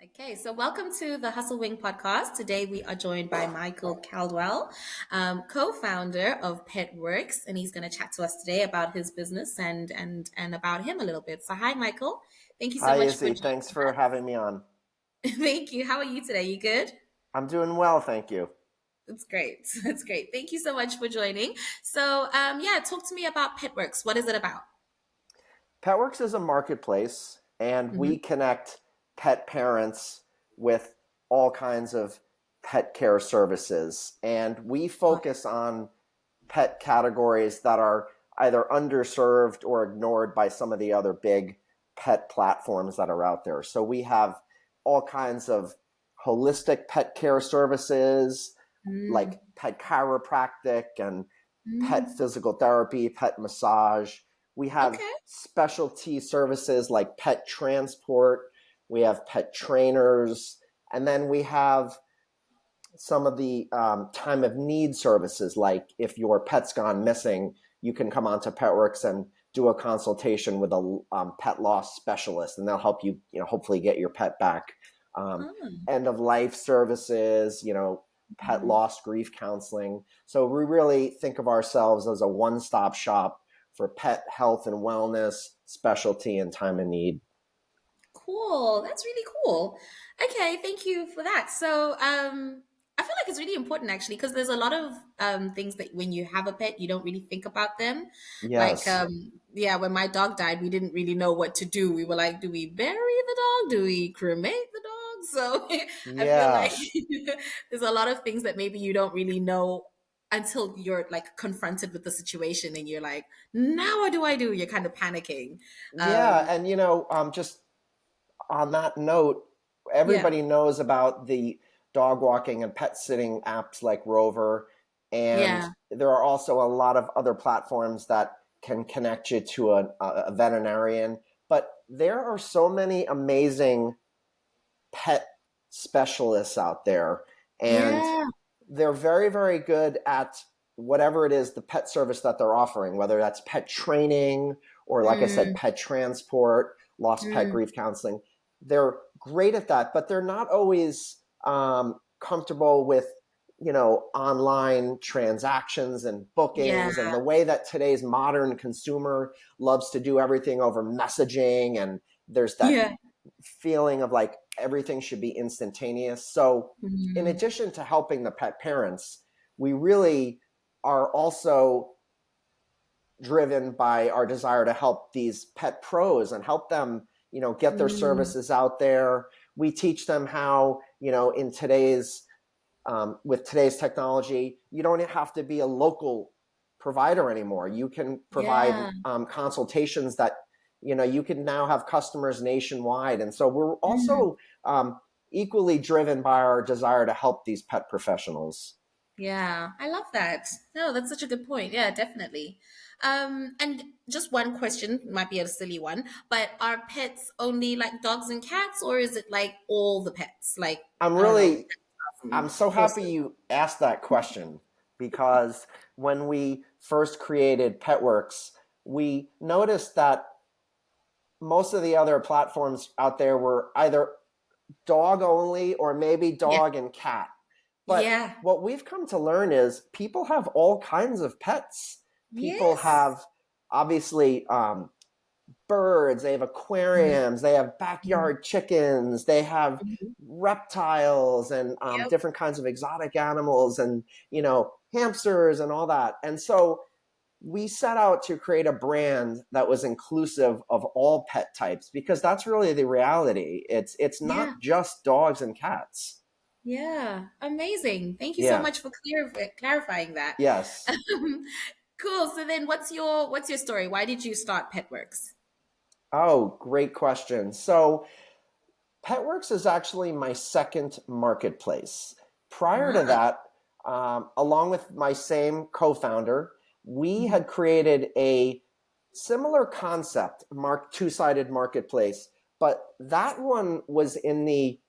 Okay, so welcome to the Hustle Wing podcast. Today we are joined by Michael Caldwell, co-founder of Petworks, and he's going to chat to us today about his business and about him a little bit. So, hi, Michael. Thank you so Hi, much for Izzy. joining Thanks for having me on. us. Thank you. How are you today? You good? I'm doing well, thank you. That's great. That's great. Thank you so much for joining. So, yeah, talk to me about Petworks. What is it about? Petworks is a marketplace, and Mm-hmm. we connect pet parents with all kinds of pet care services. And we focus on pet categories that are either underserved or ignored by some of the other big pet platforms that are out there. So we have all kinds of holistic pet care services Mm, like pet chiropractic and pet mm. physical therapy, pet massage. We have Okay. specialty services like pet transport. We have pet trainers. And then we have some of the time of need services, like if your pet's gone missing, you can come onto Petworks and do a consultation with a pet loss specialist, and they'll help you, hopefully get your pet back. Oh. End of life services, pet Mhm. loss grief counseling. So we really think of ourselves as a one-stop shop for pet health and wellness, specialty, and time of need. Cool. That's really cool. Okay, thank you for that. So, I feel like it's really important actually because there's a lot of things that when you have a pet, you don't really think about them. Like, Yes. yeah, when my dog died, we didn't really know what to do. We were like, do we bury the dog? Do we cremate the dog? So, I feel like Yeah. there's a lot of things that maybe you don't really know until you're like confronted with the situation and you're like, now what do I do? You're kind of panicking. Yeah. Um, And, just on that note, yeah. everybody knows about the dog walking and pet sitting apps like Rover. And Yeah. there are also a lot of other platforms that can connect you to a veterinarian. But there are so many amazing pet specialists out there. And Yeah. they're very, very good at whatever it is, the pet service that they're offering, whether that's pet training or, like I said, Mm, pet transport, lost pet mm, grief counseling. They're great at that, but they're not always comfortable with, online transactions and yeah. bookings and the way that today's modern consumer loves to do everything over messaging. And there's that Yeah. feeling of like everything should be instantaneous. So, in Mm, addition to helping the pet parents, we really are also driven by our desire to help these pet pros and help them, get their mm, services out there. We teach them how, in today's with today's technology, you don't have to be a local provider anymore. You can provide yeah. consultations that you can now have customers nationwide, and so we're Mm, also equally driven by our desire to help these pet professionals. yeah. I love that. No, that's such a good point. Yeah, definitely. And just one question, might be a silly one, but are pets only like dogs and cats, or is it like all the pets? Like, I'm I don't know, really I'm so happy horses. you asked that question because when we first created Petworks, we noticed that most of the other platforms out there were either dog only or maybe Yeah. dog and cat. But Yeah. what we've come to learn is people have all kinds of pets. People Yes. have obviously birds, they have aquariums, they have Mhm. backyard chickens, they have Mhm. reptiles and Yep. different kinds of exotic animals and, hamsters and all that. And so we set out to create a brand that was inclusive of all pet types because that's really the reality. It's Yeah. not just dogs and cats. Yeah, amazing. Thank you so Yeah. much for clarifying that. Yes. Cool. So then what's your story? Why did you start Petworks? Oh, great question. So Petworks is actually my second marketplace. Prior to Ah, that, along with my same co-founder, we mhm. had created a similar concept, two-sided marketplace, but that one was in the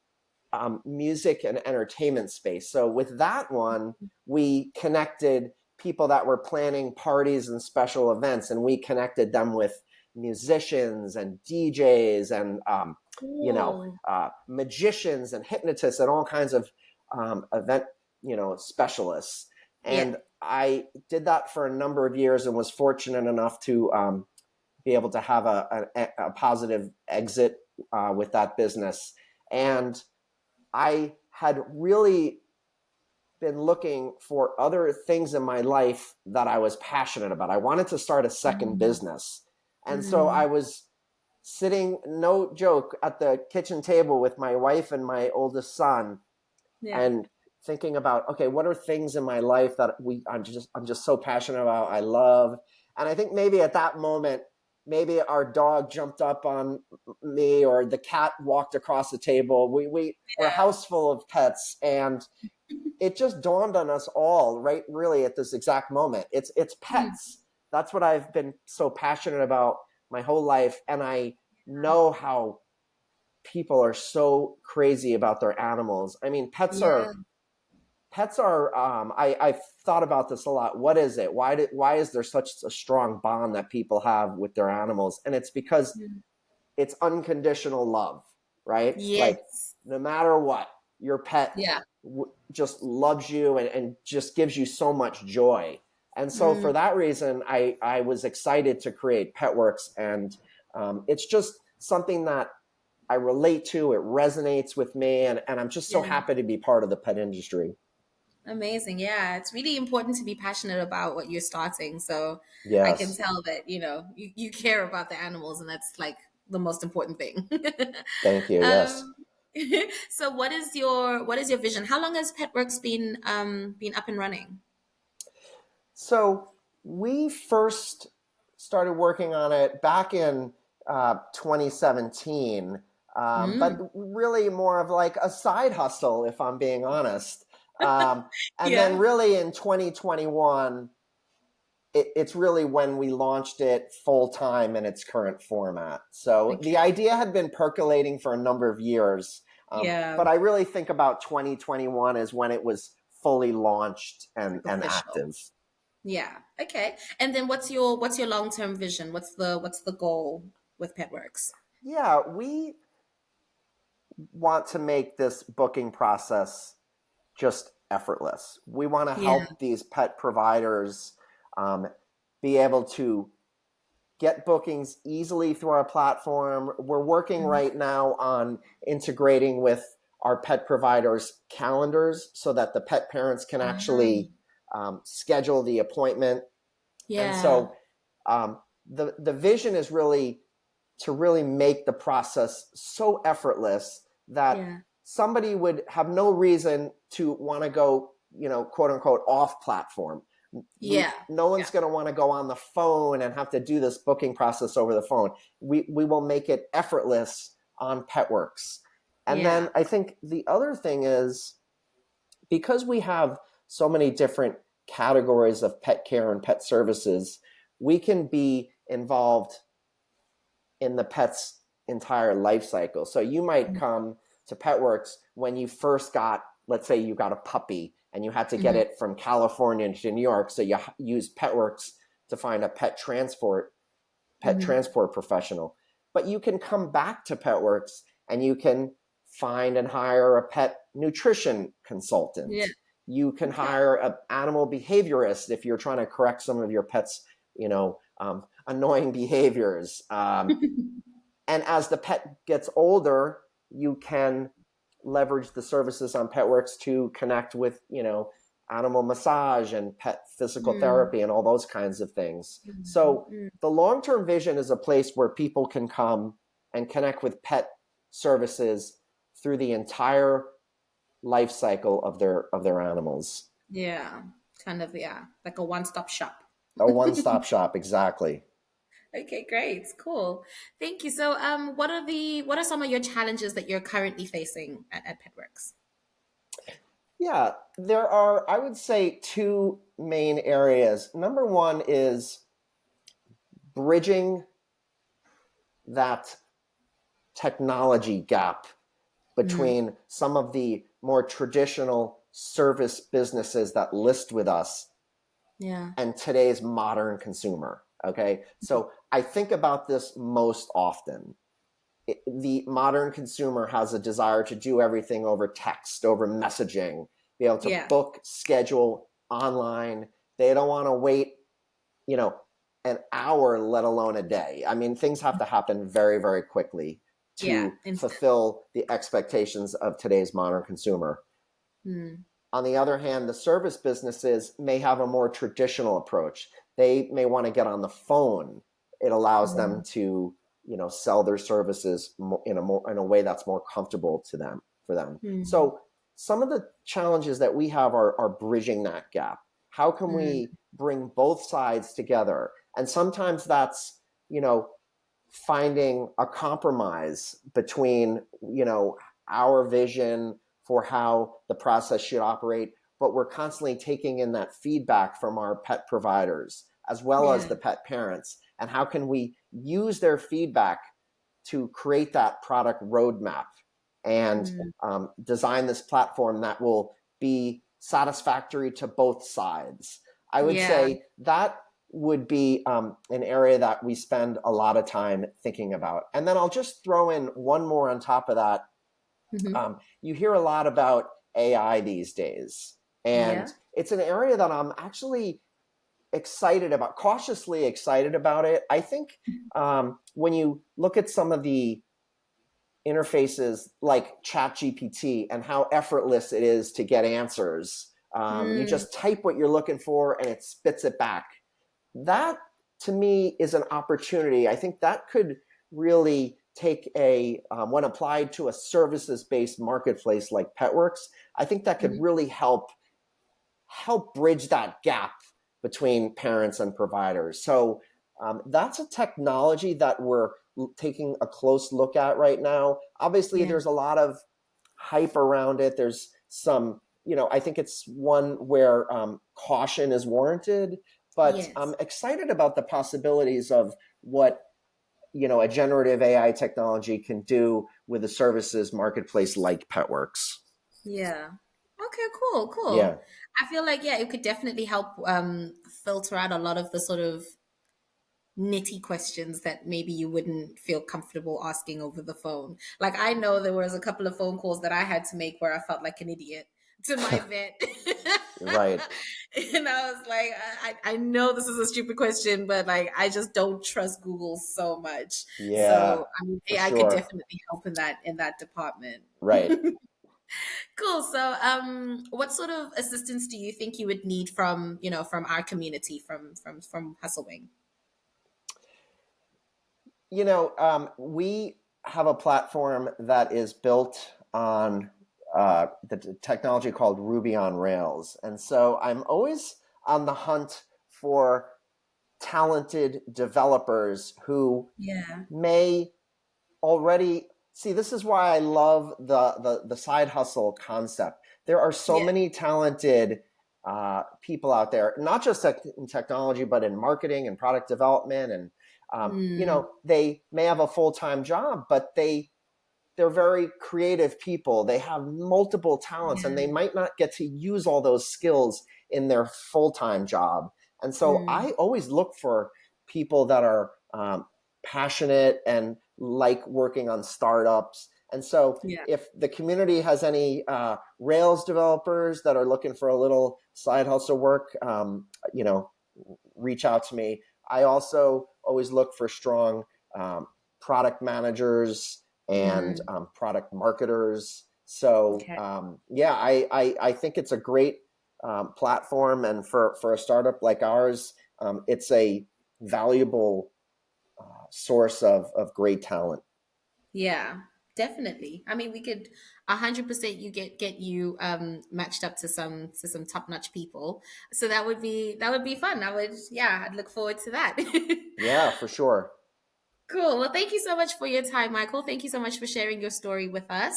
music and entertainment space. So with that one, we connected people that were planning parties and special events, and we connected them with musicians and DJs and Cool. magicians and hypnotists and all kinds of event, specialists. Yeah. And I did that for a number of years and was fortunate enough to be able to have a positive exit with that business. And I had really been looking for other things in my life that I was passionate about. I wanted to start a second Mm, business. And so I mm, was sitting, no joke, at the kitchen table with my wife and my oldest son yeah. and thinking about, okay, what are things in my life that I'm just so passionate about, I love. And I think maybe at that moment, maybe our dog jumped up on me or the cat walked across the table. We're a house full of pets, and it just dawned on us all, right, really at this exact moment. It's Mm, pets. That's what I've been so passionate about my whole life. And I know how people are so crazy about their animals. I mean, yeah. pets are I've thought about this a lot. What is it? Why is there such a strong bond that people have with their animals? And it's because Mm, it's unconditional love, right? Like, yes. no matter what, your pet Yeah. just loves you and just gives you so much joy. And so Mm, for that reason, I was excited to create Petworks. And it's just something that I relate to. It resonates with me. And I'm just so yeah. happy to be part of the pet industry. Amazing. Yeah. It's really important to be passionate about what you're starting. So I can Yes. tell that, you care about the animals, and that's like the most important thing. Thank you. Yes. um, so what is your vision? How long has Petworks been up and running? So we first started working on it back in 2017, but Mm. really more of like a side hustle, if I'm being honest. Um, and then Yeah. really in 2021, it's really when we launched it full time in its current format. So the Okay. idea had been percolating for a number of years, Yeah. but I really think about 2021 as when it was fully launched and, Like and official. active. Yeah. Okay. And then what's your long-term vision? What's the goal with Petworks? Yeah, we want to make this booking process just effortless. We want to Yeah. help these pet providers um, be able to get bookings easily through our platform. We're working Mhm. right now on integrating with our pet providers' calendars so that the pet parents can actually Um, schedule the appointment. And yeah. so the vision is really to really make the process so effortless that Yeah. somebody would have no reason to want to go, quote unquote, off platform. Yeah. No Yeah. one's going to want to go on the phone and have to do this booking process over the phone. We will make it effortless on Petworks. And Yeah. then I think the other thing is, because we have so many different categories of pet care and pet services, we can be involved in the pet's entire life cycle. So you might come to Petworks when you first got, let's say you got a puppy and you had to get Mm-hmm. it from California to New York. So you use Petworks to find a pet Mm-hmm. transport professional. But you can come back to Petworks and you can find and hire a pet nutrition Yeah. consultant. You can Okay. hire an animal behaviorist if you're trying to correct some of your pet's, annoying behaviors. And as the pet gets older, you can leverage the services on Petworks to connect with, animal massage and pet physical Mm, therapy and all those kinds of things. mm, So mm. the long-term vision is a place where people can come and connect with pet services through the entire life cycle of their animals. Yeah. Kind of, yeah. Like a one-stop shop. A one-stop shop, exactly. Okay, great. Cool. Thank you. So, what are some of your challenges that you're currently facing at Petworks? Yeah, there are, I would say, two main areas. Number one is bridging that technology gap Mm, between some of the more traditional service businesses that list with us yeah. and today's modern consumer. Okay. So I think about this most often. the modern consumer has a desire to do everything over text, over messaging, be able to Yeah. book, schedule online. They don't want to wait, you know, an hour, let alone a day. I mean, things have to happen very, very quickly Yeah. to Instant. fulfill the expectations of today's modern consumer. Mm. On the other hand, the service businesses may have a more traditional approach. They may want to get on the phone. It allows them Mm. to, sell their services in a way that's more comfortable to them for them. Mm. So some of the challenges that we have are bridging that gap. How can Mm. we bring both sides together? And sometimes that's, finding a compromise between, our vision for how the process should operate, but we're constantly taking in that feedback from our pet providers as well as Yeah. the pet parents. And how can we use their feedback to create that product roadmap and Mm. design this platform that will be satisfactory to both sides? I would Yeah. say that would be an area that we spend a lot of time thinking about. And then I'll just throw in one more on top of that. Hmm. You hear a lot about AI these days, and Yeah. it's an area that I'm actually excited about, cautiously excited about it. I think when you look at some of the interfaces like ChatGPT and how effortless it is to get answers, you Mm. just type what you're looking for and it spits it back. That to me is an opportunity. I think that could really take when applied to a services based marketplace like Petworks, I think that could Hmm. really help bridge that gap between parents and providers. So that's a technology that we're taking a close look at right now. Obviously, Yeah. there's a lot of hype around it. There's some, I think it's one where caution is warranted, but I'm Yes. excited about the possibilities of what a generative AI technology can do with a services marketplace like Petworks. Yeah. Okay, cool, Yeah, cool. I feel like yeah, it could definitely help filter out a lot of the sort of nitty questions that maybe you wouldn't feel comfortable asking over the phone. Like I know there was a couple of phone calls that I had to make where I felt like an idiot to my vet. right. And I was like, I know this is a stupid question, but like I just don't trust Google so much. Yeah, So I mean for AI could sure. definitely help in that department. Right. Cool. So, what sort of assistance do you think you would need from, from our community, from Hustlewing? We have a platform that is built on the technology called Ruby on Rails. And so I'm always on the hunt for talented developers who Yeah. may already see. This is why I love the side hustle concept. There are so Yeah. many talented people out there, not just in technology, but in marketing and product development. And Mm, they may have a full-time job, but they're very creative people. They have multiple talents and they yeah. might not get to use all those skills in their full-time job. And so Mm, I always look for people that are passionate and like working on startups. And so yeah. if the community has any Rails developers that are looking for a little side hustle work, reach out to me. I also always look for strong product managers and Mm, product marketers. So okay. yeah, I think it's a great platform, and for a startup like ours, it's a valuable source of great talent. Yeah. Definitely. I mean, we could 100% you get you matched up to some top notch people. So that would be fun. I would yeah, I'd look forward to that. Yeah, for sure. Cool. Well, thank you so much for your time, Michael. Thank you so much for sharing your story with us.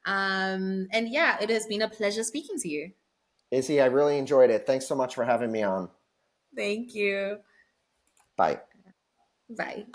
And yeah, it has been a pleasure speaking to you. Izzy, I really enjoyed it. Thanks so much for having me on. Thank you. Bye. Bye.